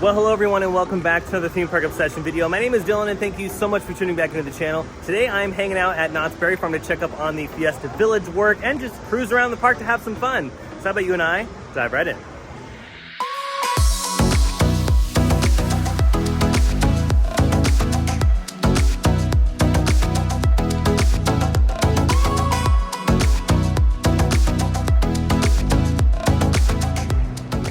Well, hello everyone and welcome back to another Theme Park Obsession video. My name is Dylan and thank you so much for tuning back into the channel. Today I'm hanging out at Knott's Berry Farm to check up on the Fiesta Village work and just cruise around the park to have some fun. So how about you and I dive right in.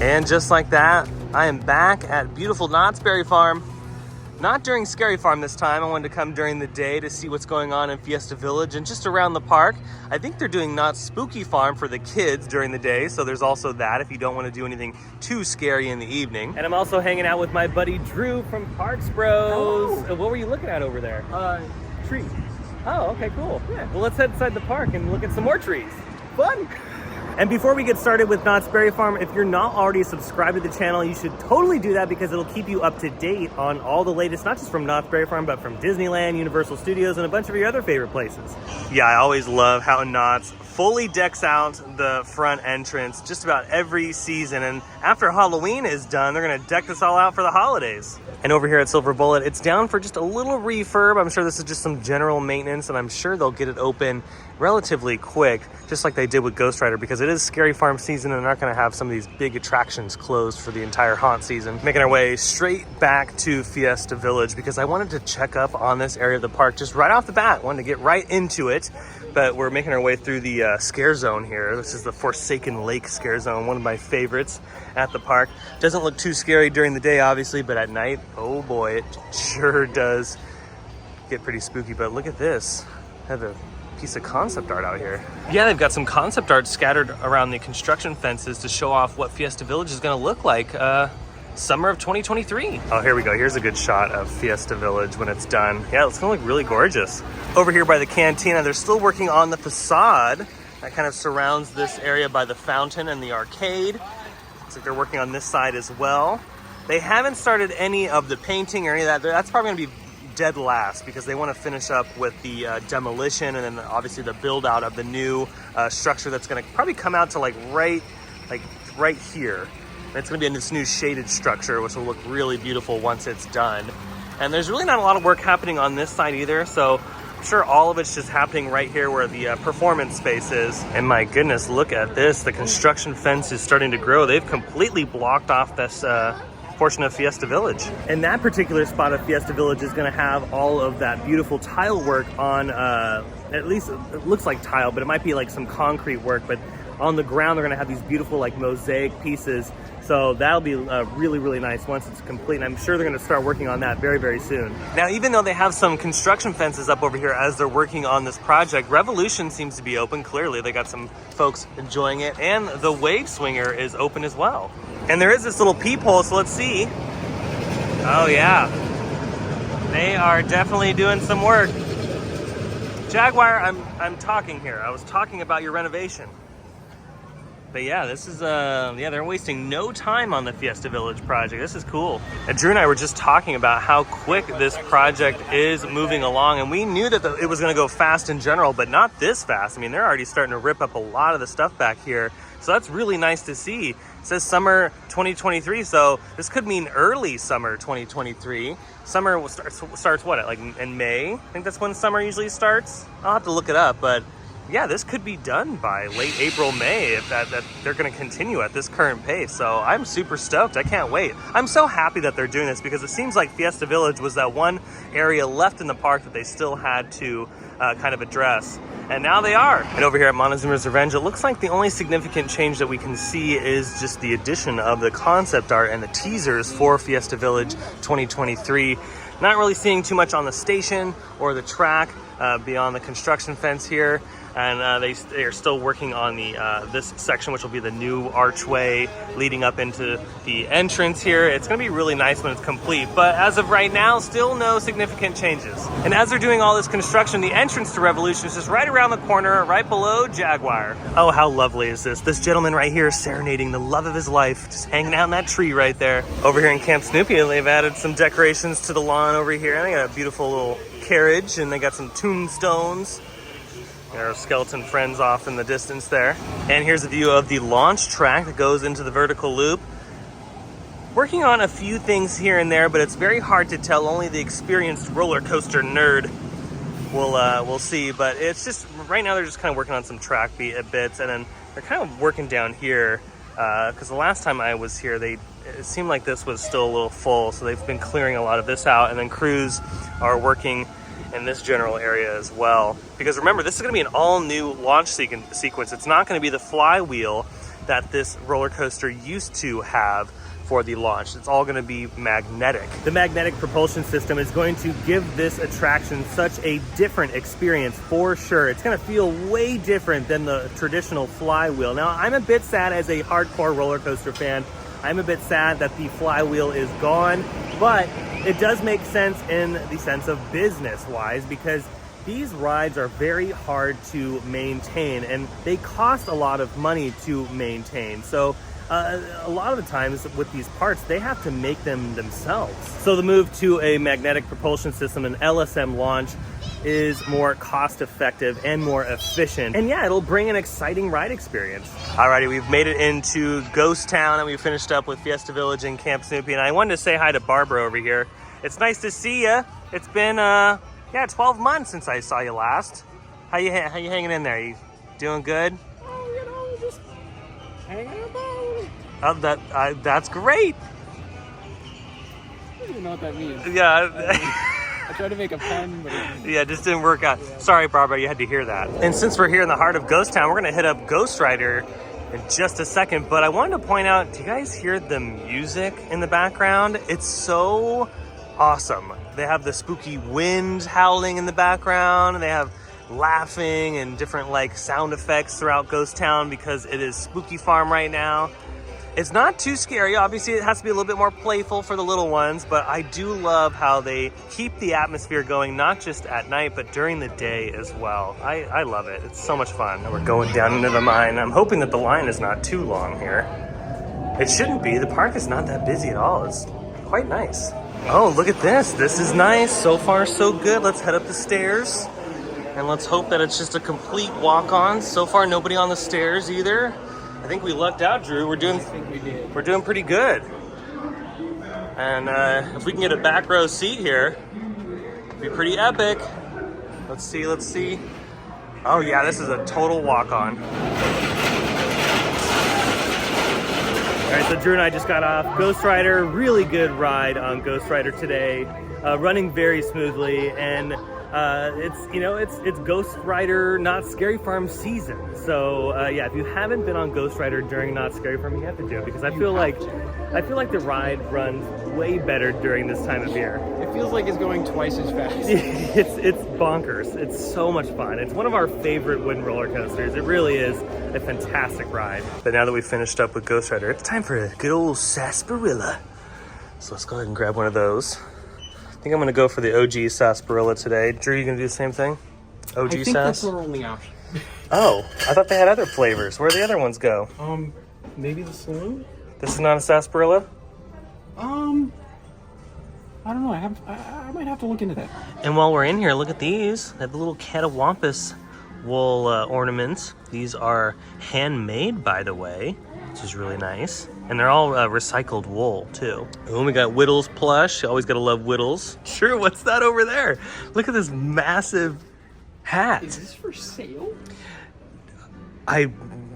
And just like that, I am back at beautiful Knott's Berry Farm. Not during Scary Farm this time. I wanted to come during the day to see what's going on in Fiesta Village and just around the park. I think they're doing Knott's Spooky Farm for the kids during the day, so there's also that if you don't want to do anything too scary in the evening. And I'm also hanging out with my buddy Drew from Parks Bros. Hello. What were you looking at over there? Trees. Oh, okay, cool. Yeah. Well, let's head inside the park and look at some more trees. Fun. And before we get started with Knott's Berry Farm, if you're not already subscribed to the channel, you should totally do that because it'll keep you up to date on all the latest, not just from Knott's Berry Farm, but from Disneyland, Universal Studios, and a bunch of your other favorite places. Yeah, I always love how Knott's fully decks out the front entrance just about every season. And after Halloween is done, they're gonna deck this all out for the holidays. And over here at Silver Bullet, it's down for just a little refurb. I'm sure this is just some general maintenance, and I'm sure they'll get it open relatively quick, just like they did with Ghost Rider, because it is Scary Farm season and they're not gonna have some of these big attractions closed for the entire haunt season. Making our way straight back to Fiesta Village because I wanted to check up on this area of the park just right off the bat. Wanted to get right into it, but we're making our way through the scare zone here. This is the Forsaken Lake scare zone, one of my favorites at the park. Doesn't look too scary during the day, obviously, but at night, oh boy, it sure does get pretty spooky. But look at this. I have a piece of concept art out here. Yeah, they've got some concept art scattered around the construction fences to show off what Fiesta Village is going to look like summer of 2023. Oh, here we go. Here's a good shot of Fiesta Village when it's done. Yeah, it's going to look really gorgeous. Over here by the cantina, they're still working on the facade that kind of surrounds this area by the fountain and the arcade. Looks like they're working on this side as well. They haven't started any of the painting or any of that. That's probably going to be dead last because they want to finish up with the demolition and then obviously the build out of the new structure that's going to probably come out to like right here. And it's going to be in this new shaded structure, which will look really beautiful once it's done. And there's really not a lot of work happening on this side either, so I'm sure all of it's just happening right here where the performance space is. And my goodness, look at this. The construction fence is starting to grow. They've completely blocked off this portion of Fiesta Village. And that particular spot of Fiesta Village is going to have all of that beautiful tile work on, at least it looks like tile, but it might be like some concrete work, but on the ground they're going to have these beautiful like mosaic pieces. So that'll be really, really nice once it's complete. And I'm sure they're going to start working on that very, very soon. Now, even though they have some construction fences up over here as they're working on this project, Revolution seems to be open. Clearly, they got some folks enjoying it. And the wave swinger is open as well. And there is this little peephole, so let's see. Oh, yeah. They are definitely doing some work. Jaguar, I'm talking here. I was talking about your renovation. But yeah, this is, yeah, they're wasting no time on the Fiesta Village project. This is cool. And Drew and I were just talking about how quick this project is moving along. And we knew that it was going to go fast in general, but not this fast. I mean, they're already starting to rip up a lot of the stuff back here. So that's really nice to see. It says summer 2023, so this could mean early summer 2023. Summer starts what, like in May? I think that's when summer usually starts. I'll have to look it up, but yeah, this could be done by late April, May if that they're going to continue at this current pace. So I'm super stoked. I can't wait. I'm so happy that they're doing this because it seems like Fiesta Village was that one area left in the park that they still had to kind of address. And now they are. And over here at Montezuma's Revenge, it looks like the only significant change that we can see is just the addition of the concept art and the teasers for Fiesta Village 2023. Not really seeing too much on the station or the track beyond the construction fence here. And they are still working on the this section, which will be the new archway leading up into the entrance here. It's going to be really nice when it's complete, but as of right now, still no significant changes. And as they're doing all this construction, the entrance to Revolution is just right around the corner, right below Jaguar. Oh, how lovely is this? This gentleman right here is serenading the love of his life, just hanging out in that tree right there. Over here in Camp Snoopy, they've added some decorations to the lawn over here. And they got a beautiful little carriage, and they got some tombstones. There are skeleton friends off in the distance there. And here's a view of the launch track that goes into the vertical loop. Working on a few things here and there, but it's very hard to tell. Only the experienced roller coaster nerd will see. But it's just, right now they're just kind of working on some track bits, and then they're kind of working down here, because the last time I was here, it seemed like this was still a little full, so they've been clearing a lot of this out, and then crews are working in this general area as well. Because remember, this is going to be an all-new launch sequence. It's not going to be the flywheel that this roller coaster used to have for the launch. It's all going to be magnetic. The magnetic propulsion system is going to give this attraction such a different experience for sure. It's going to feel way different than the traditional flywheel. Now, I'm a bit sad as a hardcore roller coaster fan. I'm a bit sad that the flywheel is gone, but it does make sense in the sense of business-wise, because these rides are very hard to maintain and they cost a lot of money to maintain. So a lot of the times with these parts, they have to make them themselves. So the move to a magnetic propulsion system, an LSM launch, is more cost effective and more efficient. And yeah, it'll bring an exciting ride experience. Alrighty, we've made it into Ghost Town and we finished up with Fiesta Village and Camp Snoopy. And I wanted to say hi to Barbara over here. It's nice to see you. It's been, 12 months since I saw you last. How you hanging in there? You doing good? Oh, just hanging about. Oh, that's great. I don't even know what that means. Yeah. I tried to make a pun, but yeah, it just didn't work out. Yeah. Sorry, Barbara, you had to hear that. And since we're here in the heart of Ghost Town, we're gonna hit up Ghost Rider in just a second. But I wanted to point out, do you guys hear the music in the background? It's so awesome. They have the spooky wind howling in the background, and they have laughing and different like sound effects throughout Ghost Town because it is Spooky Farm right now. It's not too scary. Obviously, it has to be a little bit more playful for the little ones, but I do love how they keep the atmosphere going, not just at night, but during the day as well. I love it. It's so much fun. And we're going down into the mine. I'm hoping that the line is not too long here. It shouldn't be. The park is not that busy at all. It's quite nice. Oh, look at this. This is nice. So far, so good. Let's head up the stairs. And let's hope that it's just a complete walk-on. So far, nobody on the stairs either. I think we lucked out, Drew. We're doing pretty good. And if we can get a back row seat here, it'd be pretty epic. Let's see. Oh yeah, this is a total walk-on. All right, so Drew and I just got off Ghost Rider. Really good ride on Ghost Rider today. Running very smoothly, and it's Ghost Rider Not Scary Farm season. So yeah, if you haven't been on Ghost Rider during Not Scary Farm, you have to do it, because I feel like the ride runs way better during this time of year. It feels like it's going twice as fast. It's bonkers. It's so much fun. It's one of our favorite wooden roller coasters. It really is a fantastic ride. But now that we've finished up with Ghost Rider, it's time for a good old sarsaparilla. So let's go ahead and grab one of those. I think I'm gonna go for the OG sarsaparilla today. Drew, you gonna do the same thing? OG I think that's our only option. Oh, I thought they had other flavors. Where do the other ones go? Maybe the saloon? This is not a sarsaparilla? I don't know. I might have to look into that. And while we're in here, look at these. They have the little catawampus wool ornaments. These are handmade, by the way, which is really nice. And they're all recycled wool, too. Oh, we got Whittles plush. You always gotta love Whittles. Sure, what's that over there? Look at this massive hat. Is this for sale?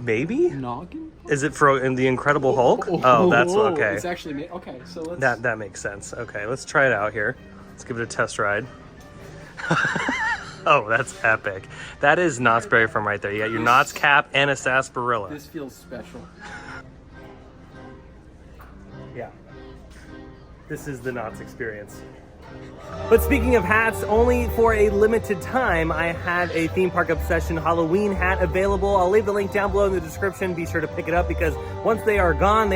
Maybe? Noggin? Is it for in the Incredible Hulk? Oh, that's okay. It's actually made. Okay, so let's. That makes sense. Okay, let's try it out here. Let's give it a test ride. Oh, that's epic. That is Knott's Berry Farm right there. You got your Knott's cap and a sarsaparilla. This feels special. Yeah. This is the Knott's experience. But speaking of hats, only for a limited time, I had a Theme Park Obsession Halloween hat available. I'll leave the link down below in the description. Be sure to pick it up, because once they are gone,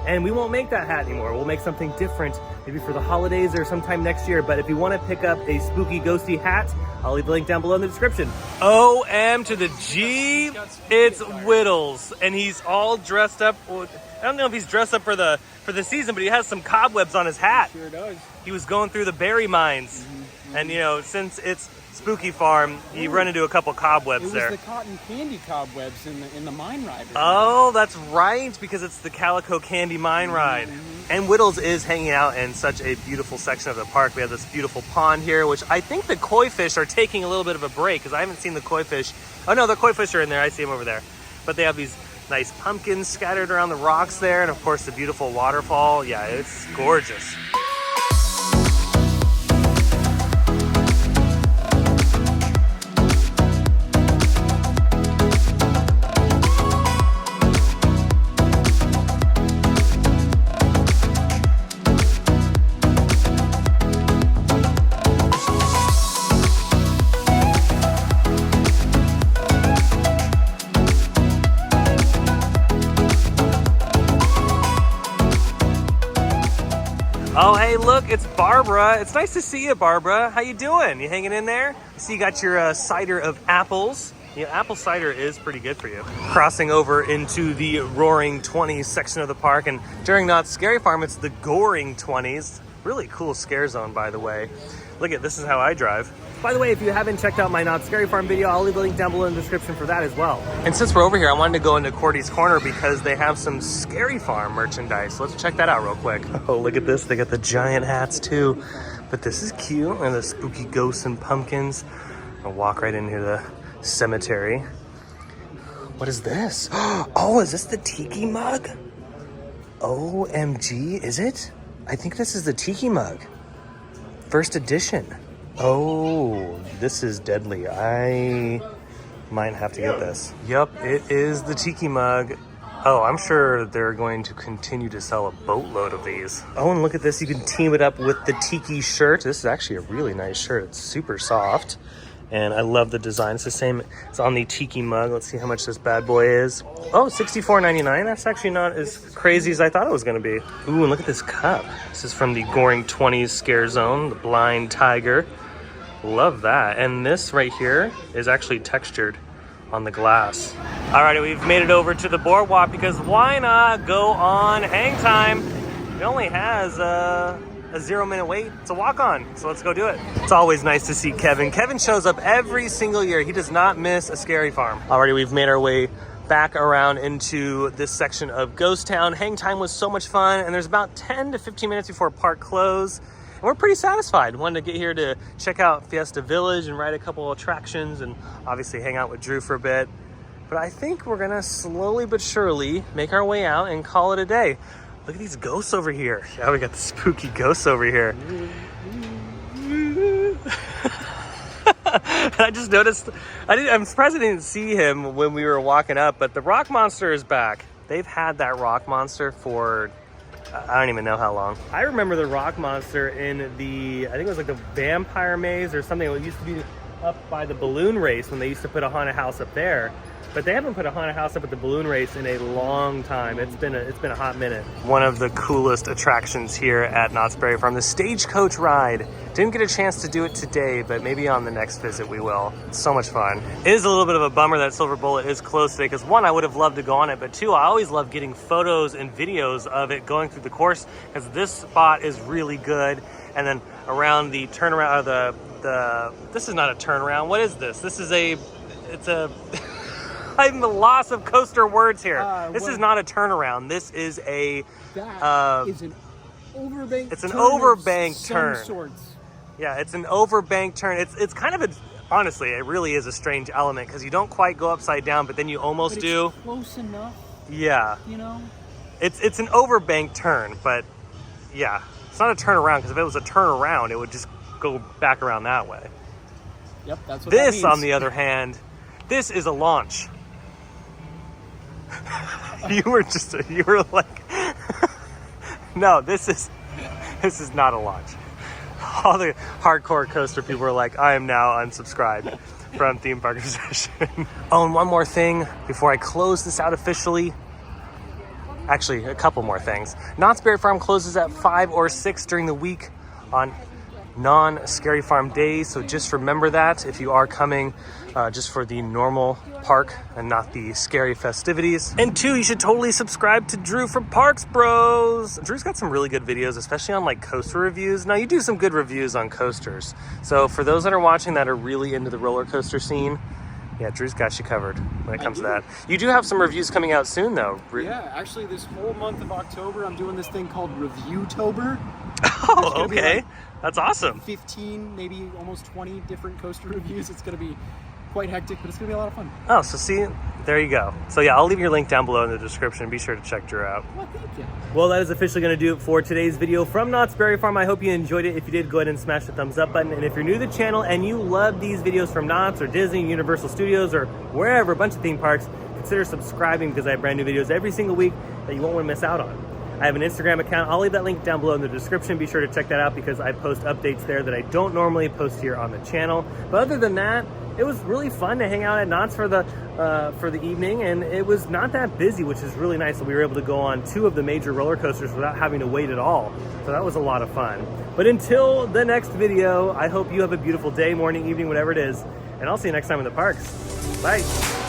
and we won't make that hat anymore. We'll make something different, maybe for the holidays or sometime next year. But if you want to pick up a spooky, ghosty hat, I'll leave the link down below in the description. OM to the G, it's Whittles, and he's all dressed up. I don't know if he's dressed up for the season, but he has some cobwebs on his hat. Sure does. He was going through the berry mines. And you know, since it's Spooky Farm, you run into a couple cobwebs there. It was the cotton candy cobwebs in the mine ride. Oh, that's right, because it's the Calico Candy Mine Ride. And Whittles is hanging out in such a beautiful section of the park. We have this beautiful pond here, which I think the koi fish are taking a little bit of a break, because I haven't seen the koi fish. Oh no, the koi fish are in there. I see them over there. But they have these nice pumpkins scattered around the rocks there, and of course the beautiful waterfall. Yeah, it's gorgeous. Oh, hey, look, it's Barbara. It's nice to see you, Barbara. How you doing? You hanging in there? I see you got your cider of apples. Yeah, apple cider is pretty good for you. Crossing over into the Roaring 20s section of the park, and during Knott's Scary Farm, it's the Goring 20s. Really cool scare zone, by the way. Look at this is how I drive. By the way, if you haven't checked out my Knott's Scary Farm video, I'll leave a link down below in the description for that as well. And since we're over here, I wanted to go into Cordy's Corner because they have some Scary Farm merchandise. Let's check that out real quick. Oh, look at this. They got the giant hats too. But this is cute. And the spooky ghosts and pumpkins. I'll walk right into the cemetery. What is this? Oh, is this the tiki mug? OMG, is it? I think this is the tiki mug. First edition. Oh, this is deadly. I might have to get this. Yep, it is the tiki mug. Oh, I'm sure they're going to continue to sell a boatload of these. Oh, and look at this. You can team it up with the tiki shirt. This is actually a really nice shirt. It's super soft. And I love the design. It's the same. It's on the tiki mug. Let's see how much this bad boy is. Oh, $64.99. That's actually not as crazy as I thought it was going to be. Ooh, and look at this cup. This is from the Goring 20s Scare Zone, the Blind Tiger. Love that. And this right here is actually textured on the glass. Alrighty, we've made it over to the boardwalk because why not go on hang time? It only has a 0-minute wait. It's a walk-on, so let's go do it. It's always nice to see Kevin. Kevin shows up every single year. He does not miss a Scary Farm. Alrighty, we've made our way back around into this section of Ghost Town. Hang time was so much fun, and there's about 10 to 15 minutes before park close. And we're pretty satisfied. Wanted to get here to check out Fiesta Village and ride a couple attractions and obviously hang out with Drew for a bit. But I think we're gonna slowly but surely make our way out and call it a day. Look at these ghosts over here. Yeah, we got the spooky ghosts over here. I just noticed, I'm surprised I didn't see him when we were walking up, but the rock monster is back. They've had that rock monster for, I don't even know how long. I remember the rock monster in the, I think it was like the vampire maze or something. It used to be up by the balloon race when they used to put a haunted house up there. But they haven't put a haunted house up at the balloon race in a long time. It's been a hot minute. One of the coolest attractions here at Knott's Berry Farm, the stagecoach ride. Didn't get a chance to do it today, but maybe on the next visit we will. It's so much fun. It is a little bit of a bummer that Silver Bullet is closed today because one, I would have loved to go on it, but two, I always love getting photos and videos of it going through the course because this spot is really good. And then around the turnaround, this is not a turnaround. What is this? It's a I'm the loss of coaster words here. This is not a turnaround. This is a... That is an overbank. It's an overbank turn. Some sorts. Yeah, it's an overbank turn. It's kind of honestly, it really is a strange element because you don't quite go upside down, but then you almost do. Close enough. Yeah. You know. It's an overbank turn, but yeah, it's not a turnaround because if it was a turnaround, it would just go back around that way. Yep, that's what that means. This, on the other hand, this is a launch. You were like, no, this is not a launch. All the hardcore coaster people were like, I am now unsubscribed from Theme Park Obsession. Oh, and one more thing before I close this out officially. Actually, a couple more things. Knott's Berry Farm closes at 5 or 6 during the week on non-Scary Farm days. So just remember that if you are coming just for the normal park and not the scary festivities. And 2, you should totally subscribe to Drew from Parks Bros. Drew's got some really good videos, especially on like coaster reviews. Now you do some good reviews on coasters. So for those that are watching that are really into the roller coaster scene, yeah, Drew's got you covered when it comes to that. You do have some reviews coming out soon though. Yeah, actually this whole month of October, I'm doing this thing called Review-tober. Oh, okay. Like that's awesome. 15, maybe almost 20 different coaster reviews. It's going to be quite hectic, but it's going to be a lot of fun. Oh, so see, there you go. So yeah, I'll leave your link down below in the description. Be sure to check Drew out. Well, thank you. Well, that is officially going to do it for today's video from Knott's Berry Farm. I hope you enjoyed it. If you did, go ahead and smash the thumbs up button. And if you're new to the channel and you love these videos from Knott's or Disney, Universal Studios, or wherever, a bunch of theme parks, consider subscribing because I have brand new videos every single week that you won't want to miss out on. I have an Instagram account. I'll leave that link down below in the description. Be sure to check that out because I post updates there that I don't normally post here on the channel. But other than that, it was really fun to hang out at Knott's for the evening, and it was not that busy, which is really nice. So we were able to go on 2 of the major roller coasters without having to wait at all. So that was a lot of fun. But until the next video, I hope you have a beautiful day, morning, evening, whatever it is, and I'll see you next time in the parks. Bye.